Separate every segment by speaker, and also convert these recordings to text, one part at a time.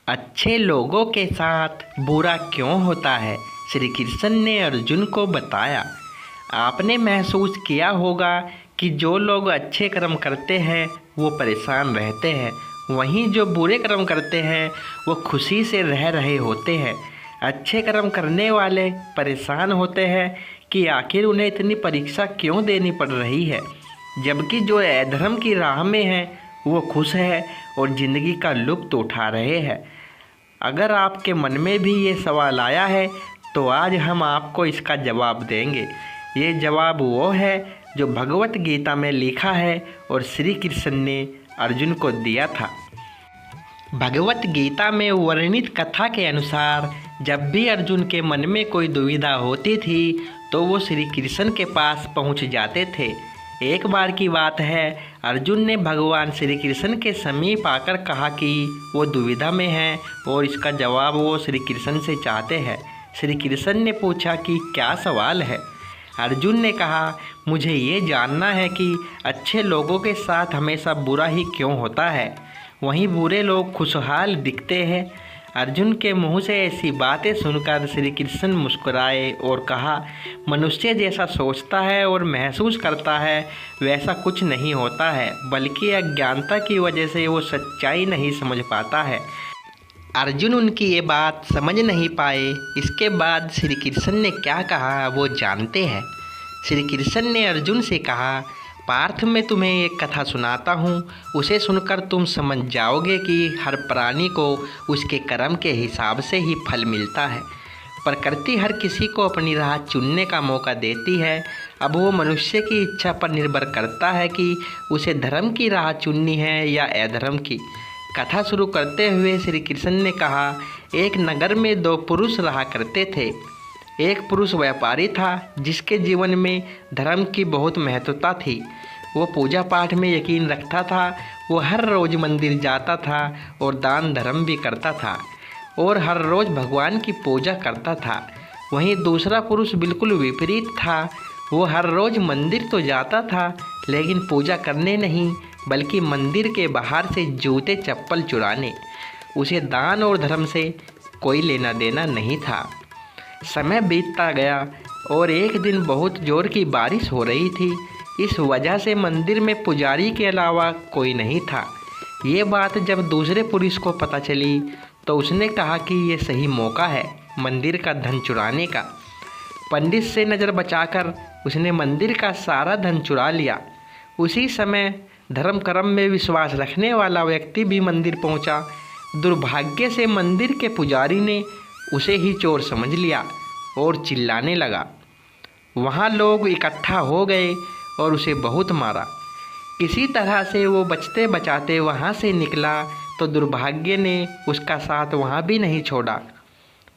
Speaker 1: अच्छे लोगों के साथ बुरा क्यों होता है? श्री कृष्ण ने अर्जुन को बताया। आपने महसूस किया होगा कि जो लोग अच्छे कर्म करते हैं वो परेशान रहते हैं, वहीं जो बुरे कर्म करते हैं वो खुशी से रह रहे होते हैं। अच्छे कर्म करने वाले परेशान होते हैं कि आखिर उन्हें इतनी परीक्षा क्यों देनी पड़ रही है, जबकि जो अधर्म की राह में हैं वो खुश है और ज़िंदगी का लुत्फ़ उठा रहे हैं। अगर आपके मन में भी ये सवाल आया है तो आज हम आपको इसका जवाब देंगे। ये जवाब वो है जो भगवत गीता में लिखा है और श्री कृष्ण ने अर्जुन को दिया था। भगवत गीता में वर्णित कथा के अनुसार जब भी अर्जुन के मन में कोई दुविधा होती थी तो वो श्री कृष्ण के पास पहुंच जाते थे। एक बार की बात है, अर्जुन ने भगवान श्री कृष्ण के समीप आकर कहा कि वो दुविधा में हैं और इसका जवाब वो श्री कृष्ण से चाहते हैं। श्री कृष्ण ने पूछा कि क्या सवाल है? अर्जुन ने कहा, मुझे ये जानना है कि अच्छे लोगों के साथ हमेशा बुरा ही क्यों होता है, वहीं बुरे लोग खुशहाल दिखते हैं। अर्जुन के मुंह से ऐसी बातें सुनकर श्री कृष्ण मुस्कुराए और कहा, मनुष्य जैसा सोचता है और महसूस करता है वैसा कुछ नहीं होता है, बल्कि अज्ञानता की वजह से वो सच्चाई नहीं समझ पाता है। अर्जुन उनकी ये बात समझ नहीं पाए। इसके बाद श्री कृष्ण ने क्या कहा वो जानते हैं। श्री कृष्ण ने अर्जुन से कहा, पार्थ, मैं तुम्हें एक कथा सुनाता हूँ, उसे सुनकर तुम समझ जाओगे कि हर प्राणी को उसके कर्म के हिसाब से ही फल मिलता है। प्रकृति हर किसी को अपनी राह चुनने का मौका देती है। अब वो मनुष्य की इच्छा पर निर्भर करता है कि उसे धर्म की राह चुननी है या अधर्म की। कथा शुरू करते हुए श्री कृष्ण ने कहा, एक नगर में दो पुरुष रहा करते थे। एक पुरुष व्यापारी था जिसके जीवन में धर्म की बहुत महत्वता थी। वो पूजा पाठ में यकीन रखता था। वो हर रोज़ मंदिर जाता था और दान धर्म भी करता था और हर रोज़ भगवान की पूजा करता था। वहीं दूसरा पुरुष बिल्कुल विपरीत था। वो हर रोज़ मंदिर तो जाता था लेकिन पूजा करने नहीं, बल्कि मंदिर के बाहर से जूते चप्पल चुराने। उसे दान और धर्म से कोई लेना देना नहीं था। समय बीतता गया और एक दिन बहुत ज़ोर की बारिश हो रही थी। इस वजह से मंदिर में पुजारी के अलावा कोई नहीं था। ये बात जब दूसरे पुरुष को पता चली तो उसने कहा कि ये सही मौका है मंदिर का धन चुराने का। पंडित से नज़र बचाकर उसने मंदिर का सारा धन चुरा लिया। उसी समय धर्म कर्म में विश्वास रखने वाला व्यक्ति भी मंदिर पहुंचा। दुर्भाग्य से मंदिर के पुजारी ने उसे ही चोर समझ लिया और चिल्लाने लगा। वहाँ लोग इकट्ठा हो गए और उसे बहुत मारा। किसी तरह से वो बचते बचाते वहाँ से निकला तो दुर्भाग्य ने उसका साथ वहाँ भी नहीं छोड़ा।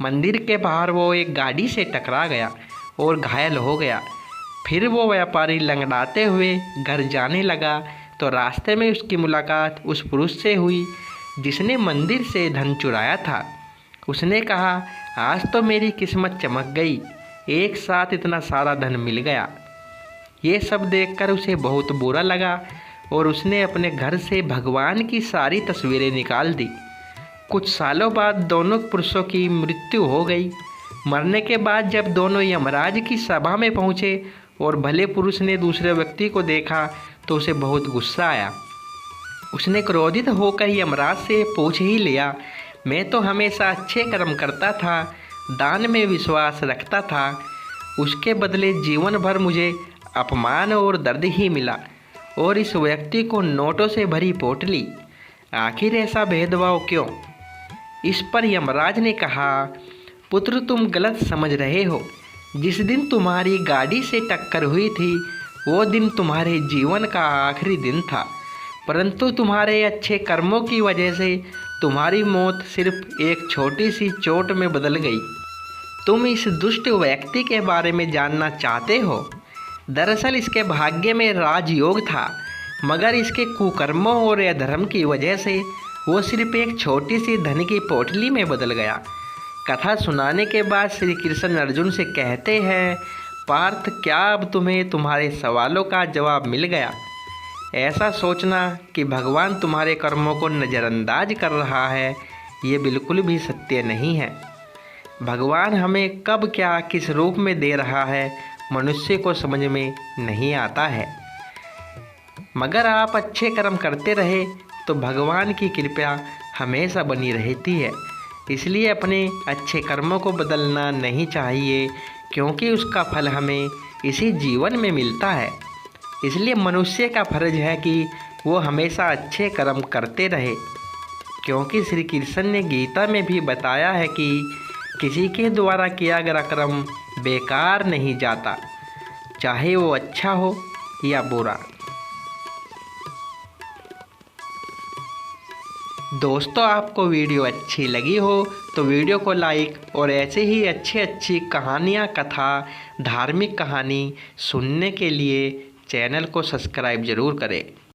Speaker 1: मंदिर के बाहर वो एक गाड़ी से टकरा गया और घायल हो गया। फिर वो व्यापारी लंगड़ाते हुए घर जाने लगा तो रास्ते में उसकी मुलाकात उस पुरुष से हुई जिसने मंदिर से धन चुराया था। उसने कहा, आज तो मेरी किस्मत चमक गई, एक साथ इतना सारा धन मिल गया। ये सब देखकर उसे बहुत बुरा लगा और उसने अपने घर से भगवान की सारी तस्वीरें निकाल दी। कुछ सालों बाद दोनों पुरुषों की मृत्यु हो गई। मरने के बाद जब दोनों यमराज की सभा में पहुँचे और भले पुरुष ने दूसरे व्यक्ति को देखा तो उसे बहुत गुस्सा आया। उसने क्रोधित होकर यमराज से पूछ ही लिया, मैं तो हमेशा अच्छे कर्म करता था, दान में विश्वास रखता था, उसके बदले जीवन भर मुझे अपमान और दर्द ही मिला और इस व्यक्ति को नोटों से भरी पोटली, आखिर ऐसा भेदभाव क्यों? इस पर यमराज ने कहा, पुत्र, तुम गलत समझ रहे हो। जिस दिन तुम्हारी गाड़ी से टक्कर हुई थी वो दिन तुम्हारे जीवन का आखिरी दिन था, परंतु तुम्हारे अच्छे कर्मों की वजह से तुम्हारी मौत सिर्फ एक छोटी सी चोट में बदल गई। तुम इस दुष्ट व्यक्ति के बारे में जानना चाहते हो? दरअसल इसके भाग्य में राजयोग था, मगर इसके कुकर्मों और अधर्म की वजह से वो सिर्फ एक छोटी सी धन की पोटली में बदल गया। कथा सुनाने के बाद श्री कृष्ण अर्जुन से कहते हैं, पार्थ, क्या अब तुम्हें तुम्हारे सवालों का जवाब मिल गया? ऐसा सोचना कि भगवान तुम्हारे कर्मों को नज़रअंदाज कर रहा है, ये बिल्कुल भी सत्य नहीं है। भगवान हमें कब क्या किस रूप में दे रहा है मनुष्य को समझ में नहीं आता है। मगर आप अच्छे कर्म करते रहे तो भगवान की कृपा हमेशा बनी रहती है। इसलिए अपने अच्छे कर्मों को बदलना नहीं चाहिए, क्योंकि उसका फल हमें इसी जीवन में मिलता है। इसलिए मनुष्य का फर्ज है कि वो हमेशा अच्छे कर्म करते रहे, क्योंकि श्री कृष्ण ने गीता में भी बताया है कि किसी के द्वारा किया गया कर्म बेकार नहीं जाता, चाहे वो अच्छा हो या बुरा। दोस्तों, आपको वीडियो अच्छी लगी हो तो वीडियो को लाइक और ऐसे ही अच्छी कहानियाँ, कथा, धार्मिक कहानी सुनने के लिए चैनल को सब्सक्राइब ज़रूर करें।